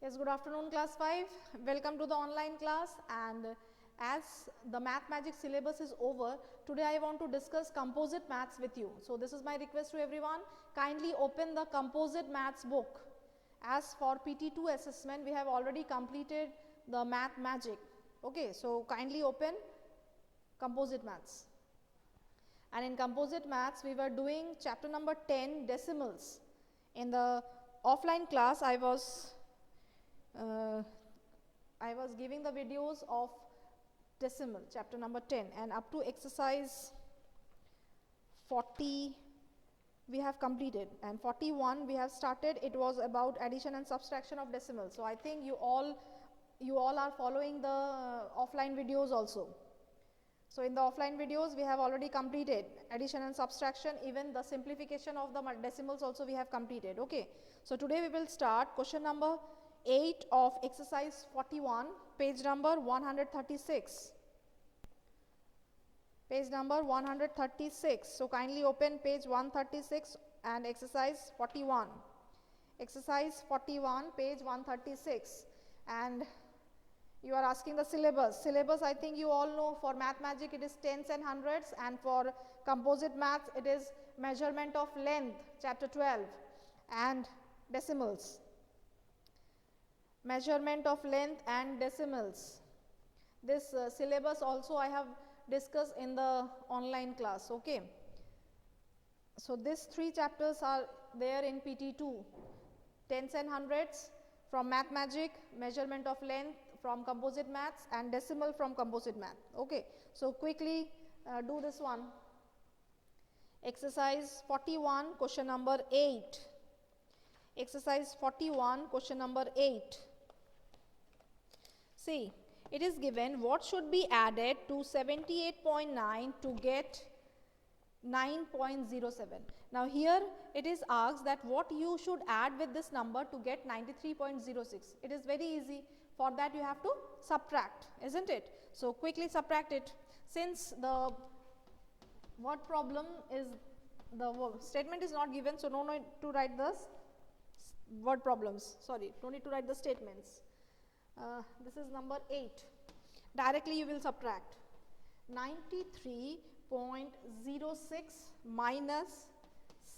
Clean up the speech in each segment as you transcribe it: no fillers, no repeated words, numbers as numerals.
Yes, good afternoon class 5. Welcome to the online class, and as the math magic syllabus is over, today I want to discuss composite maths with you. So this is my request to everyone, kindly open the composite maths book. As for PT2 assessment, we have already completed the math magic. Okay, so kindly open composite maths. And in composite maths, we were doing chapter number 10, decimals. In the offline class, I was giving the videos of decimal, chapter number 10, and up to exercise 40 we have completed, and 41 we have started. It was about addition and subtraction of decimals. So I think you all are following the offline videos also. So in the offline videos we have already completed addition and subtraction, even the simplification of the decimals also we have completed. Okay, so today we will start question number 8 of exercise 41, page number 136. Page number 136. So kindly open page 136 and exercise 41. Exercise 41, page 136. And you are asking the syllabus. Syllabus, I think you all know. For math magic it is tens and hundreds, and for composite maths it is measurement of length, chapter 12, and decimals. Measurement of length and decimals. This syllabus also I have discussed in the online class. Okay, so these three chapters are there in PT2, tens and hundreds from math magic, measurement of length from composite maths, and decimal from composite math. Okay, so quickly do this one. Exercise 41, question number 8. Exercise 41, question number 8. See, it is given what should be added to 78.9 to get 9.07. Now here it is asked that what you should add with this number to get 93.06. It is very easy. For that you have to subtract, isn't it? So quickly subtract it. Since the word problem is, the statement is not given, so no need to write the word problems. Sorry, no need to write the statements. This is number 8. Directly you will subtract. 93.06 minus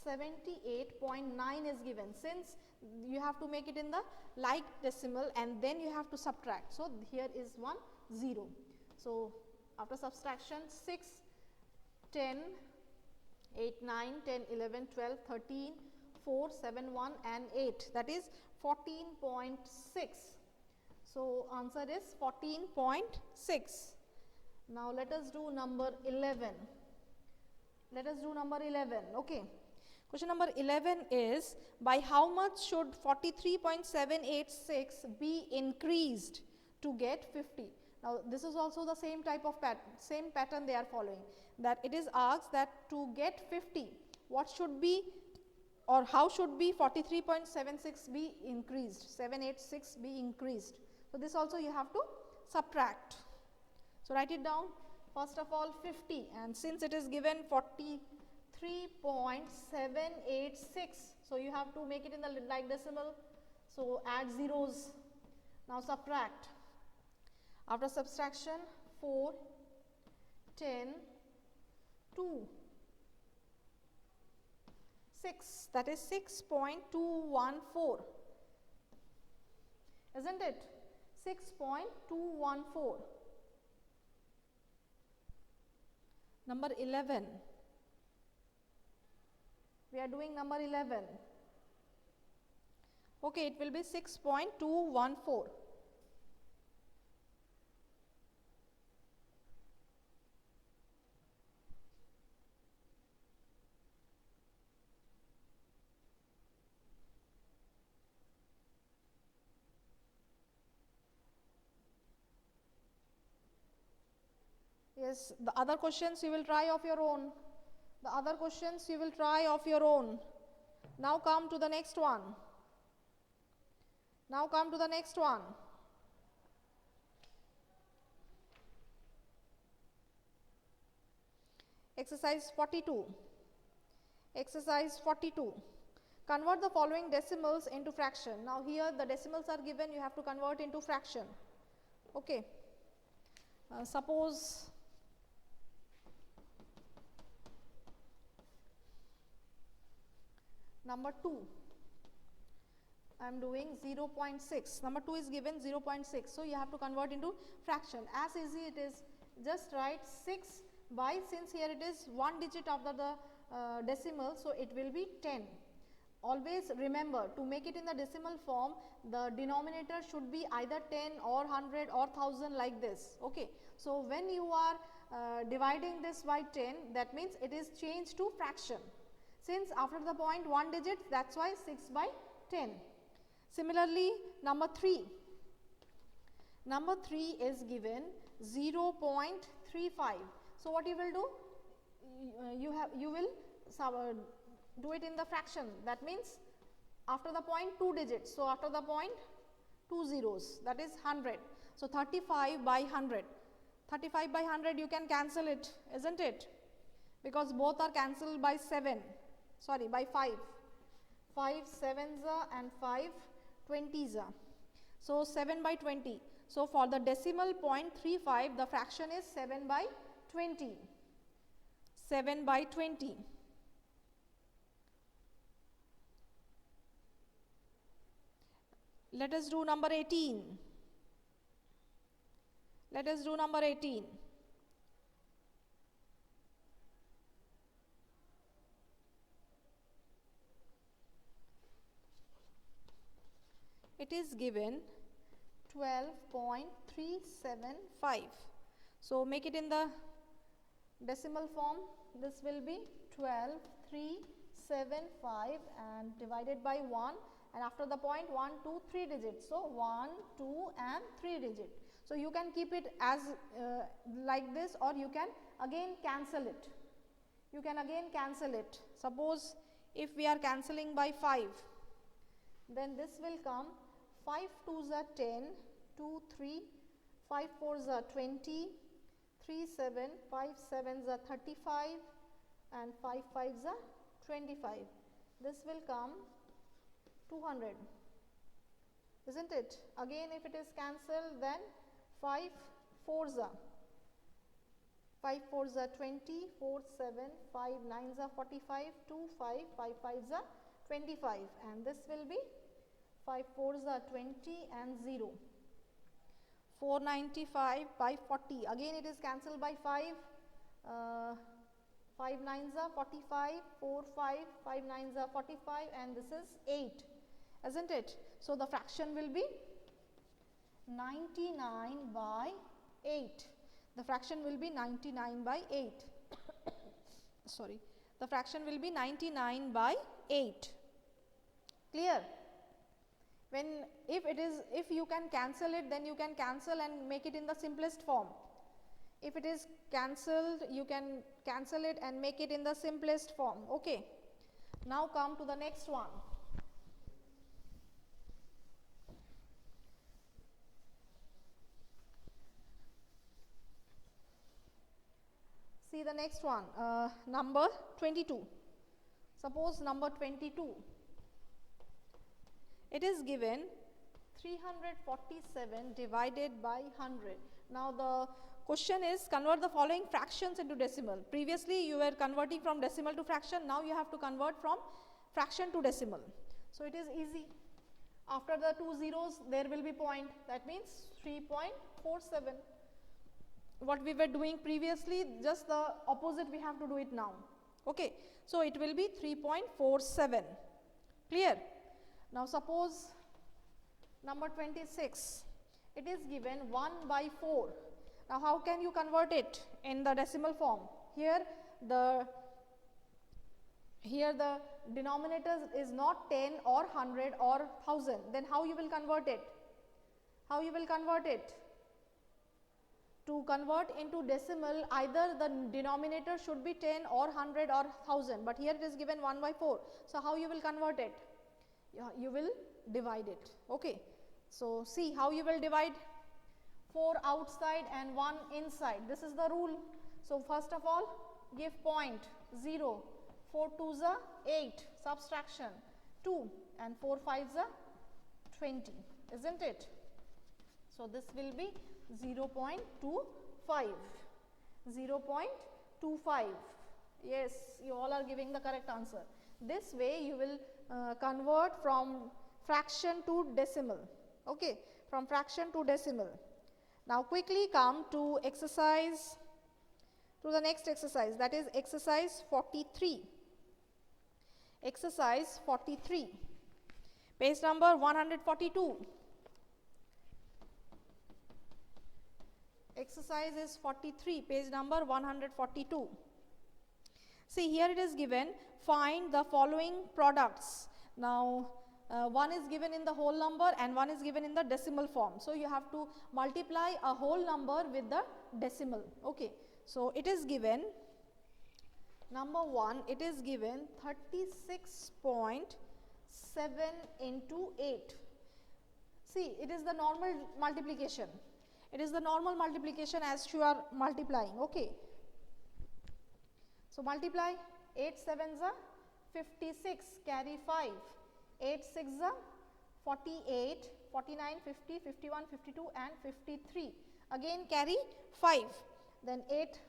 78.9 is given. Since you have to make it in the like decimal and then you have to subtract. So here is 1 0. So after subtraction, 6, 10, 8, 9, 10, 11, 12, 13, 4, 7, 1 and 8. That is 14.6. So answer is 14.6. Now let us do number 11. Let us do number 11. Okay. Question number 11 is, by how much should 43.786 be increased to get 50? Now this is also the same type of same pattern they are following. That it is asked that to get 50, what should be, or how should be 43.76 be increased, 786 be increased. So this also you have to subtract. So write it down. First of all 50, and since it is given 43.786, so you have to make it in the like decimal. So add zeros. Now subtract. After subtraction, 4, 10, 2, 6, that is 6.214, isn't it? 6.214. Number 11. We are doing number 11. Okay, it will be 6.214. Yes, the other questions you will try of your own. The other questions you will try of your own. Now come to the next one. Now come to the next one. Exercise 42. Exercise 42. Convert the following decimals into fraction. Now here the decimals are given, you have to convert into fraction. Okay. Suppose number 2, I am doing 0.6. Number 2 is given 0.6. So you have to convert into fraction. As easy it is, just write 6 by, since here it is one digit after the decimal, so it will be 10. Always remember, to make it in the decimal form, the denominator should be either 10 or 100 or 1000 like this. Okay. So when you are dividing this by 10, that means it is changed to fraction. Since after the point one digit, that's why 6 by 10. Similarly, number 3. Number 3 is given 0.35. So what you will do? You will do it in the fraction. That means after the point 2 digits. So after the point 2 zeros, that is 100. So 35 by 100. 35 by 100 you can cancel it, isn't it? Because both are cancelled by 7. Sorry, by 5. 5 sevens and 5 20s. So 7 by 20. So for the decimal 0.35, the fraction is 7 by 20. 7 by 20. Let us do number 18. Let us do number 18. It is given 12.375. So make it in the decimal form. This will be 12.375 and divided by 1, and after the point 1, 2, 3 digits. So 1, 2 and 3 digit. So you can keep it as like this, or you can again cancel it. You can again cancel it. Suppose if we are cancelling by 5, then this will come 5 2s are 10, 2 3, 5 4s are 20, 3 7, 5 7s are 35 and 5 5s are 25. This will come 200, isn't it? Again if it is cancelled, then 5 4s are 20, 4 7, 5 9s are 45, 2 5, 5 5s are 25, and this will be 5 4s are 20 and 0. 495 by 40. Again it is cancelled by 5. 5 9s are 45, 4 5, 5 9s are 45, and this is 8, isn't it? So the fraction will be 99 by 8. The fraction will be 99 by 8. Sorry. The fraction will be 99 by 8. Clear? If you can cancel it, then you can cancel and make it in the simplest form. If it is cancelled, you can cancel it and make it in the simplest form. Okay. Now come to the next one. See the next one, number 22. Suppose number 22. It is given 347 divided by 100. Now the question is, convert the following fractions into decimal. Previously you were converting from decimal to fraction. Now you have to convert from fraction to decimal. So it is easy. After the 2 zeros there will be point. That means 3.47. What we were doing previously, just the opposite we have to do it now. Okay. So it will be 3.47. Clear? Now suppose number 26. It is given 1 by 4. Now how can you convert it in the decimal form? Here the denominator is not 10 or 100 or 1000. Then how you will convert it? How you will convert it? To convert into decimal, either the denominator should be 10 or 100 or 1000. But here it is given 1 by 4. So how you will convert it? You will divide it. Okay. So see how you will divide. 4 outside and 1 inside. This is the rule. So first of all, give point 0. 4 2s are 8. Subtraction. 2 and 4 5s are 20, isn't it? So this will be 0.25. 0.25. Yes, you all are giving the correct answer. This way you will convert from fraction to decimal. Okay, from fraction to decimal. Now quickly come to exercise, to the next exercise, that is exercise 43. Exercise 43, page number 142. Exercise is 43, page number 142. See, here it is given, find the following products. Now, one is given in the whole number and one is given in the decimal form. So, you have to multiply a whole number with the decimal. Okay. So, it is given, number 1, it is given 36.7 into 8. See, it is the normal multiplication. It is the normal multiplication as you are multiplying. Okay. So, multiply 8 7s are 56, carry 5, 8 6s are 48, 49, 50, 51, 52 and 53. Again carry 5. Then 8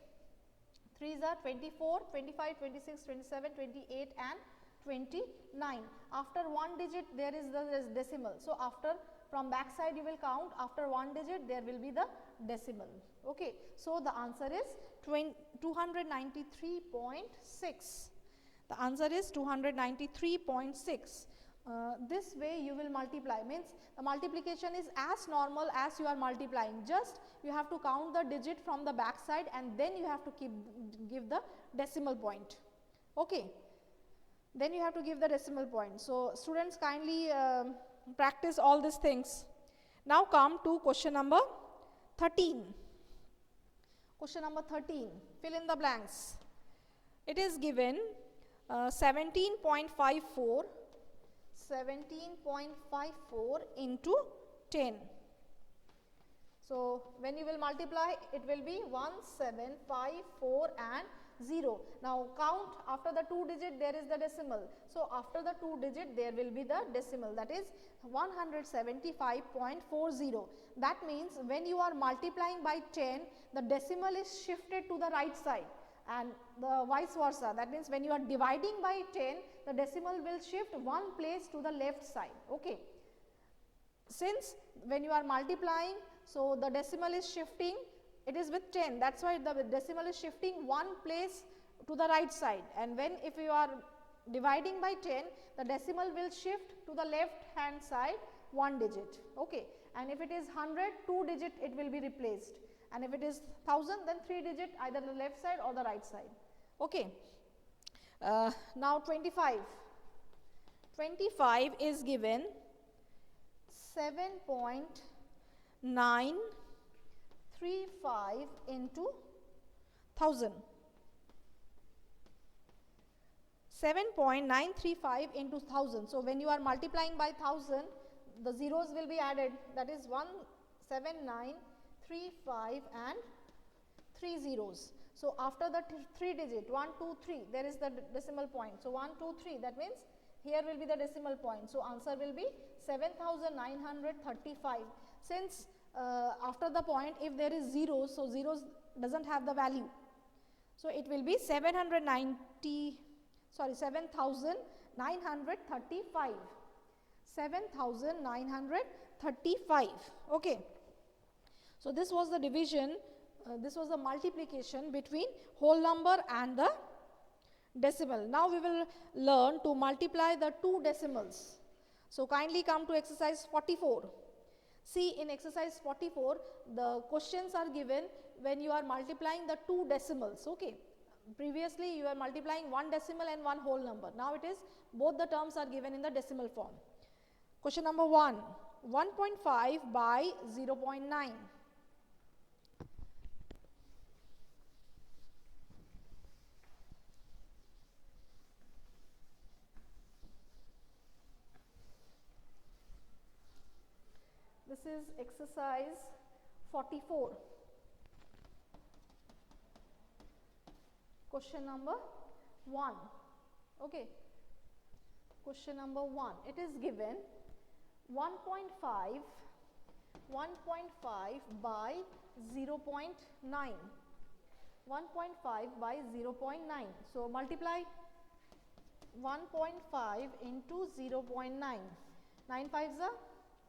3s are 24, 25, 26, 27, 28 and 29. After one digit there is the decimal. So, after from back side you will count, after one digit there will be the decimal. Okay. So, the answer is 293.6. The answer is 293.6. This way you will multiply, means the multiplication is as normal as you are multiplying, just you have to count the digit from the back side and then you have to give the decimal point. Okay. Then you have to give the decimal point. So, students, kindly practice all these things. Now come to question number 13. Question number 13, fill in the blanks. It is given 17.54 into 10. So, when you will multiply, it will be 1, 7, 5, 4 and 0. Now, count after the 2 digit there is the decimal. So, after the 2 digit there will be the decimal, that is 175.40. That means when you are multiplying by 10, the decimal is shifted to the right side and the vice versa. That means when you are dividing by 10, the decimal will shift one place to the left side. Okay. Since when you are multiplying, so the decimal is shifting, it is with 10, that is why the decimal is shifting one place to the right side, and when if you are dividing by 10, the decimal will shift to the left hand side one digit. Okay. And if it is 100, 2 digit it will be replaced, and if it is 1000, then 3 digit either the left side or the right side. Okay. Now 25. 25 is given 7.935 into 1000. 7.935 into 1000. So, when you are multiplying by 1000, the zeros will be added, that is 17935 and 3 zeros. So, after the 3 digit 1, 2, 3, there is the decimal point. So, 1, 2, 3, that means here will be the decimal point. So, answer will be 7935. Since after the point if there is zeros, so zeros does not have the value. So, it will be 7,935. 7,935. Okay. So, this was the division, this was the multiplication between whole number and the decimal. Now, we will learn to multiply the two decimals. So, kindly come to exercise 44. See, in exercise 44, the questions are given when you are multiplying the two decimals. Okay. Previously, you are multiplying one decimal and one whole number. Now, it is both the terms are given in the decimal form. Question number 1, 1.5 by 0.9. This is exercise 44. Question number 1. Okay. Question number 1. It is given 1.5 by 0.9. 1.5 by 0.9. So multiply 1.5 into 0.9. 9 5s are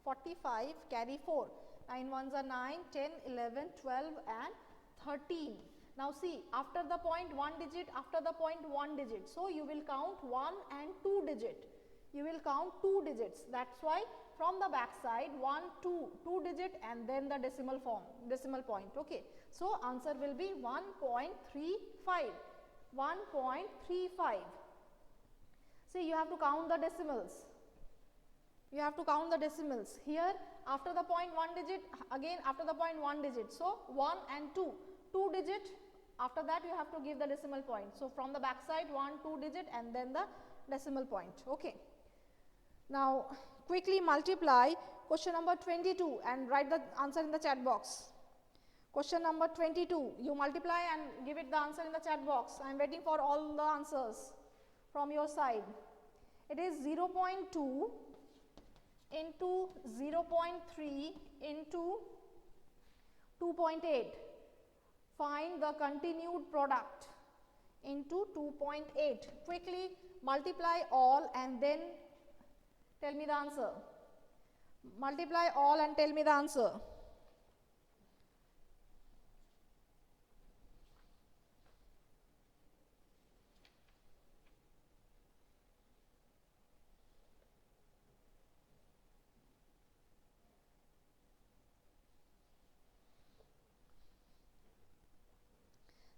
45, carry 4. 9 1s are 9, 10, 11, 12 and 13. Now see, after the point 1 digit, after the point 1 digit. So you will count 1 and 2 digit. You will count 2 digits. That's why from the back side 1, 2, 2 digit and then the decimal point. Okay. So answer will be 1.35. 1.35. See, you have to count the decimals. You have to count the decimals. Here after the point 1 digit, again after the point 1 digit. So 1 and 2. 2 digit, after that you have to give the decimal point. So from the back side 1, 2 digit and then the decimal point. Okay. Now quickly multiply question number 22 and write the answer in the chat box. Question number 22, you multiply and give it the answer in the chat box. I am waiting for all the answers from your side. It is 0.2 into 0.3 into 2.8. Find the continued product into 2.8. Quickly multiply all and then tell me the answer. Multiply all and tell me the answer.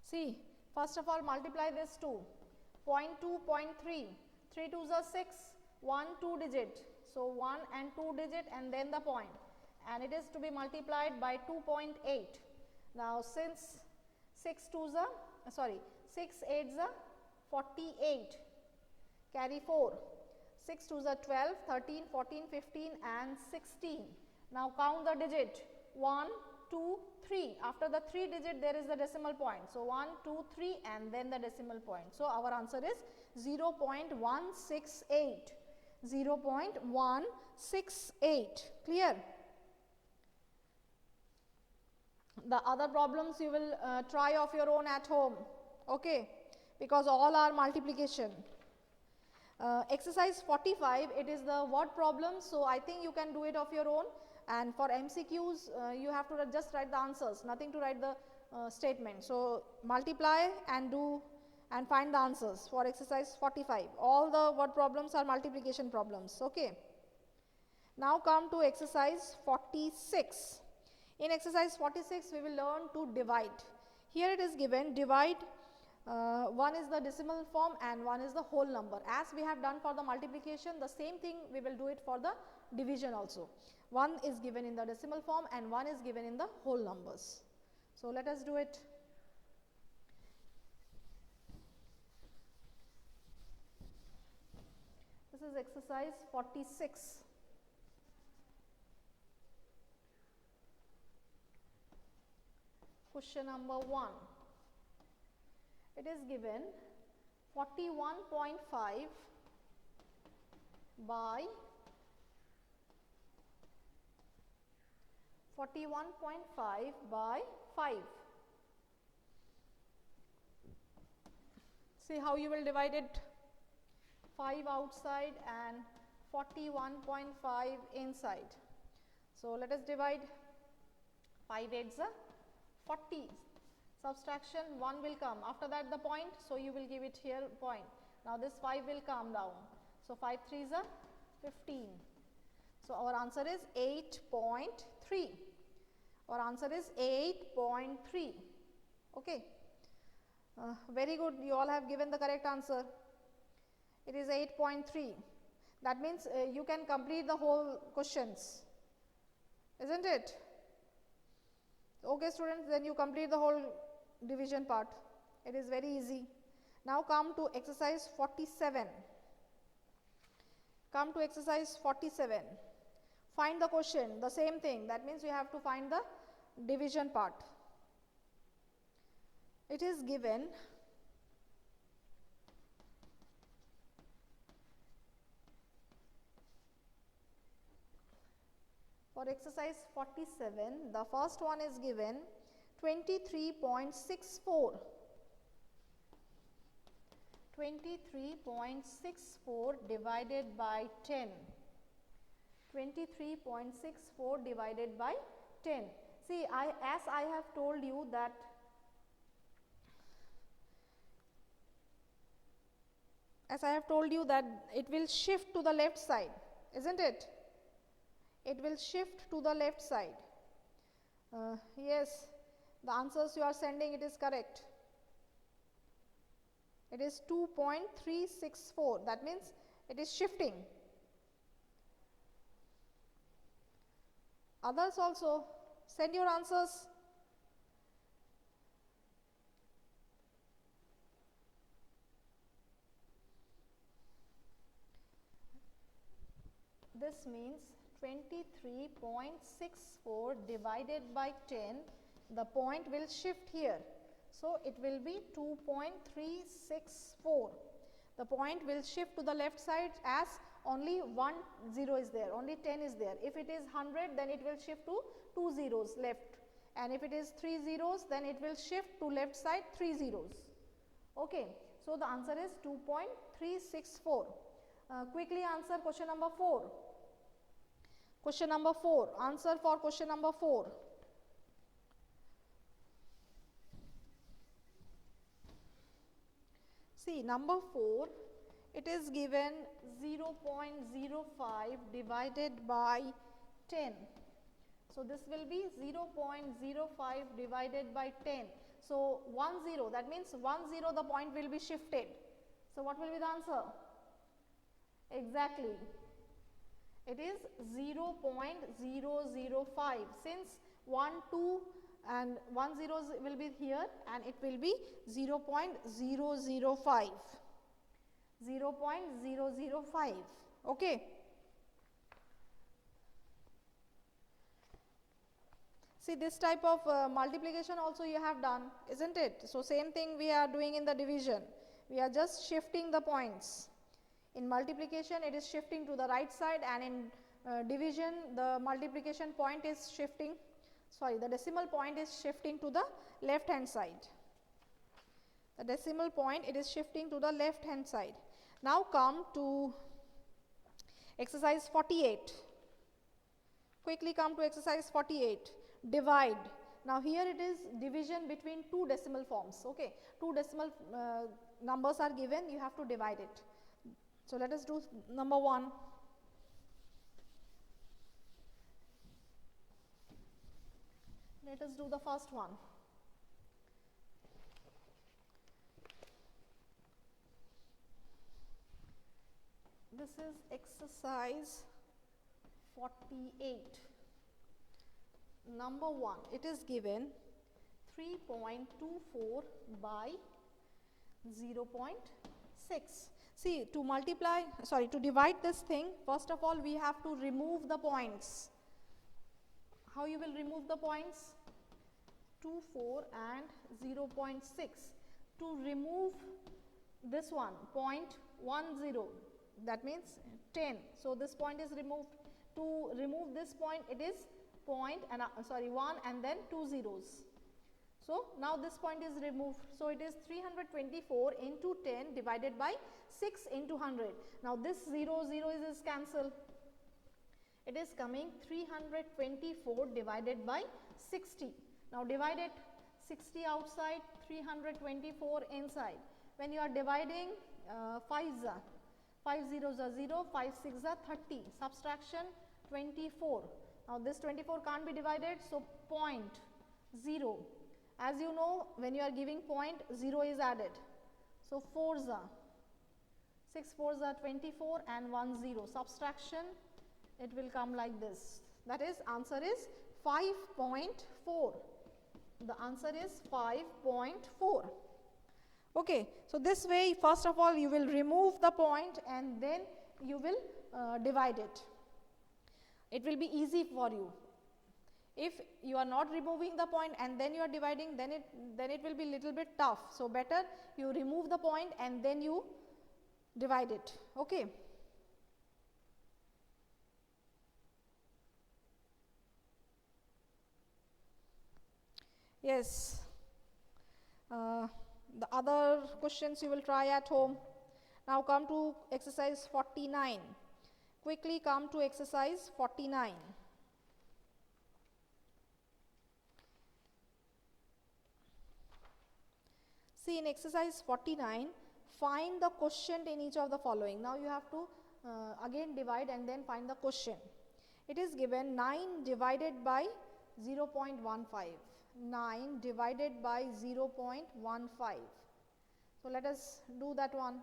See, first of all multiply this 2. 0.2, 0.3. 3 2s are 6. 1, 2 digit. So 1 and 2 digit and then the point. And it is to be multiplied by 2.8. Now since 6 8s are 48. Carry 4. 6 2s are 12, 13, 14, 15 and 16. Now count the digit. 1, 2, 3. After the 3 digit there is the decimal point. So 1, 2, 3 and then the decimal point. So our answer is 0.168. 0.168. Clear? The other problems you will try of your own at home. Okay? Because all are multiplication. Exercise 45, it is the word problem. So I think you can do it of your own. And for MCQs, you have to just write the answers, nothing to write the statement. So multiply and do and find the answers for exercise 45. All the word problems are multiplication problems. Okay. Now come to exercise 46. In exercise 46, we will learn to divide. Here it is given, divide, one is the decimal form and one is the whole number. As we have done for the multiplication, the same thing we will do it for the division also. One is given in the decimal form and one is given in the whole numbers. So let us do it. This is exercise 46. Question number 1. It is given 41.5 by 41.5 by 5. See how you will divide it. 5 outside and 41.5 inside. So let us divide. 5 8s are 40. Subtraction 1 will come. After that the point. So you will give it here point. Now this 5 will come down. So 5 3s are 15. So our answer is 8.3. Our answer is 8.3. Okay. Very good. You all have given the correct answer. It is 8.3. That means you can complete the whole questions. Isn't it? Okay students, then you complete the whole division part. It is very easy. Now come to exercise 47. Come to exercise 47. Find the question, the same thing. That means you have to find the division part. It is given For exercise 47, the first one is given 23.64. 23.64 divided by 10. 23.64 divided by 10. See, as I have told you that it will shift to the left side, isn't it? It will shift to the left side. Yes, the answers you are sending, it is correct. It is 2.364. That means it is shifting. Others also, send your answers. This means 23.64 divided by 10, the point will shift here. So, it will be 2.364. The point will shift to the left side as only 1 0 is there, only 10 is there. If it is 100, then it will shift to 2 zeros left, and if it is 3 zeros, then it will shift to left side 3 zeros. Okay. So, the answer is 2.364. Quickly answer question number 4. Question number 4. Answer for question number 4. See, number 4, it is given 0.05 divided by 10. So, this will be 0.05 divided by 10. So, 1 0, that means 1 0 the point will be shifted. So, what will be the answer? Exactly. It is 0.005. Since 1, 2 and 1 0 will be here, and it will be 0.005. 0.005. Okay. See, this type of multiplication also you have done, isn't it? So, same thing we are doing in the division. We are just shifting the points. In multiplication, it is shifting to the right side, and in division, the multiplication point is shifting, the decimal point is shifting to the left hand side. The decimal point, it is shifting to the left hand side. Now come to exercise 48. Quickly come to exercise 48. Divide. Now here it is division between two decimal forms. Okay, two decimal numbers are given, you have to divide it. So let us do number 1. Let us do the first one. This is exercise 48. Number 1, it is given 3.24 by 0.6. See, to divide this thing, first of all, we have to remove the points. How you will remove the points? 2, 4 and 0.6. To remove this one, 0.10, that means 10. So, this point is removed. To remove this point, it is 1 and then 2 zeros. So, now this point is removed. So, it is 324 into 10 divided by 6 into 100. Now, this 0 is cancelled. It is coming 324 divided by 60. Now, divide it, 60 outside, 324 inside. When you are dividing, 5 zeros are 0, 5 6 are 30. Subtraction 24. Now, this 24 can't be divided, so 0. As you know, when you are giving point, 0 is added. So, 4s are 6 4s are 24 and 1 0. Subtraction, it will come like this. That is, answer is 5.4. The answer is 5.4. Okay. So, this way, first of all, you will remove the point and then you will divide it. It will be easy for you. If you are not removing the point and then you are dividing, then it will be little bit tough. So, better you remove the point and then you divide it. Okay. Yes. The other questions you will try at home. Now come to exercise 49. Quickly come to exercise 49. See, in exercise 49, find the quotient in each of the following. Now you have to again divide and then find the quotient. It is given 9 divided by 0.15. 9 divided by 0.15. So let us do that one.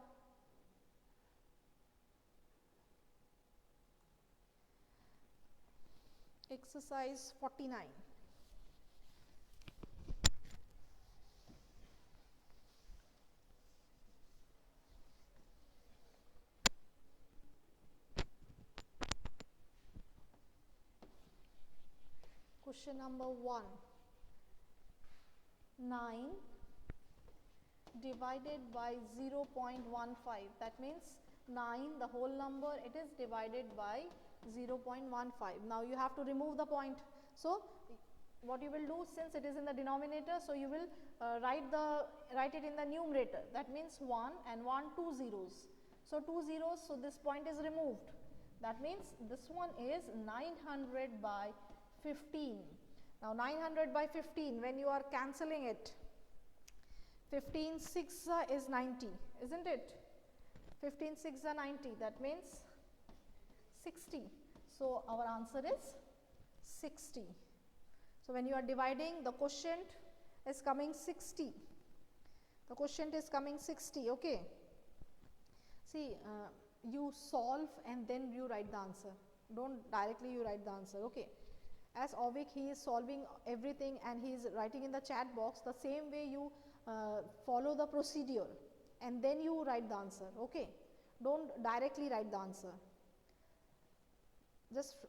Exercise 49. Question number 1. 9 divided by 0.15. That means 9, the whole number, it is divided by 0.15. Now you have to remove the point. So what you will do, since it is in the denominator, so you will write it in the numerator. That means 1 and 1, 2 zeros. So 2 zeros, so this point is removed. That means this one is 900 by 15. Now 900 by 15, when you are cancelling it, 15 6 is 90, isn't it? 15 6 are 90, that means 60. So our answer is 60. So when you are dividing, the quotient is coming 60. The quotient is coming 60, okay. See, you solve and then you write the answer. Don't directly you write the answer, okay. As Avik, he is solving everything and he is writing in the chat box. The same way you follow the procedure and then you write the answer, okay. Don't directly write the answer. Just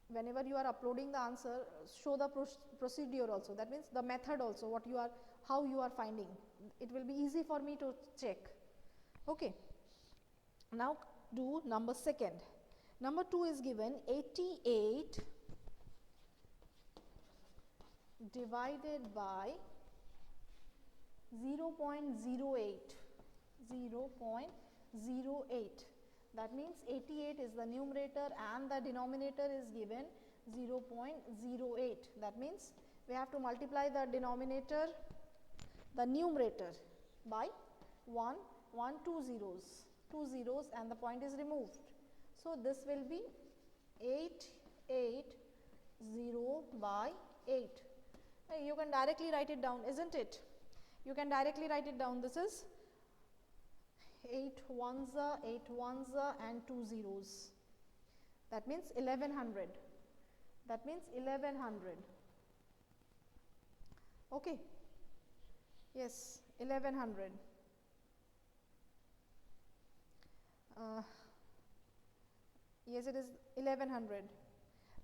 whenever you are uploading the answer, show the procedure also. That means the method also, what you are, how you are finding. It will be easy for me to check, okay. Now do number 2nd. Number 2 is given 88 divided by 0.08. 0.08. That means 88 is the numerator and the denominator is given 0.08. That means we have to multiply the denominator, the numerator by 1, 2 zeros. 2 zeros and the point is removed. So this will be 880 by 8. You can directly write it down, isn't it? You can directly write it down. This is 8 ones, 8 ones and 2 zeros. That means 1100. That means 1100. Okay. Yes, 1100. Yes, it is 1100.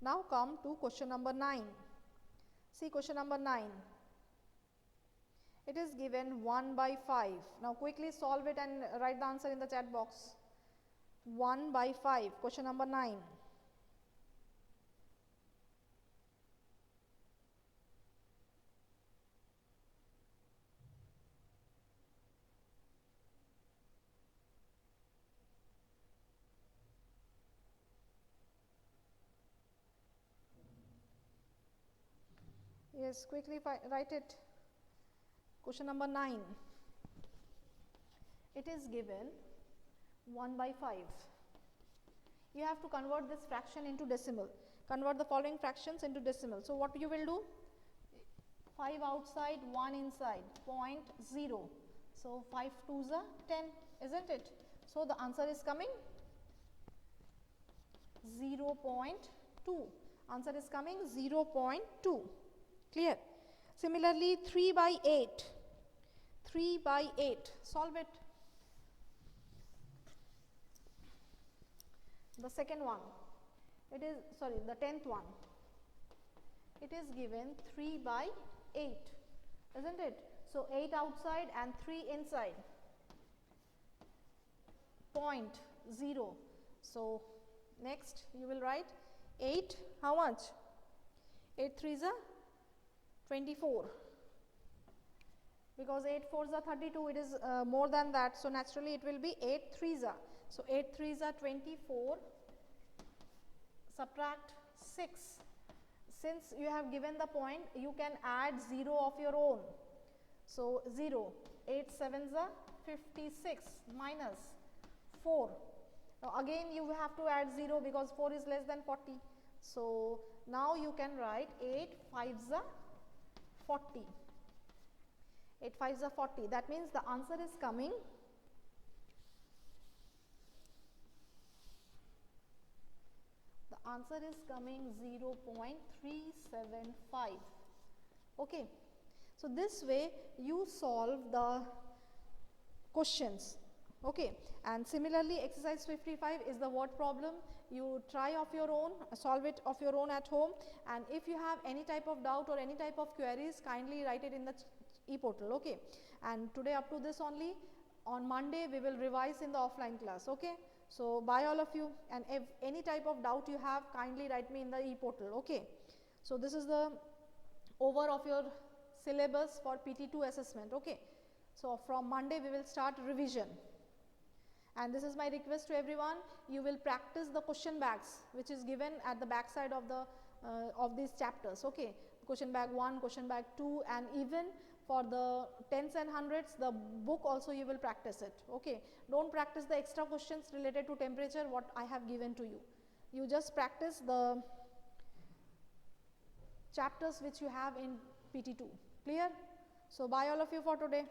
Now come to question number 9. See question number 9. It is given 1 by 5. Now quickly solve it and write the answer in the chat box. 1 by 5. Question number 9. Yes, quickly write it. Question number 9. It is given 1 by 5. You have to convert this fraction into decimal. Convert the following fractions into decimal. So what you will do? 5 outside, 1 inside, 0.0. So 5 2s are 10, isn't it? So the answer is coming 0.2. Answer is coming 0.2. Clear? Similarly, 3 by 8. 3 by 8. Solve it. The second one. It is, sorry, the 10th one. It is given 3 by 8. Isn't it? So 8 outside and 3 inside. 0.0. So next you will write 8. How much? 8 3s are 24, because 8 4s are 32, it is more than that, so naturally it will be 8 3s are. So 8 3s are 24, subtract 6. Since you have given the point, you can add 0 of your own. So 0, 8 7s are 56 minus 4. Now again you have to add 0 because 4 is less than 40. So now you can write 8 5s are 40. 8 5s are 40. That means the answer is coming the answer is coming 0.375. Okay. So this way you solve the questions. Okay. And similarly, exercise 55 is the word problem. You try of your own, solve it of your own at home, and if you have any type of doubt or any type of queries, kindly write it in the e-portal. Okay. And today up to this only. On Monday we will revise in the offline class. Okay. So bye all of you, and if any type of doubt you have, kindly write me in the e-portal. Okay. So this is the over of your syllabus for PT2 assessment. Okay. So from Monday we will start revision, and this is my request to everyone, you will practice the question bags which is given at the back side of the of these chapters. Okay. Question bag 1, question bag 2, and even for the tens and hundreds, the book also you will practice it. Okay. Don't practice the extra questions related to temperature what I have given to you. You just practice the chapters which you have in PT2. Clear? So bye all of you for today.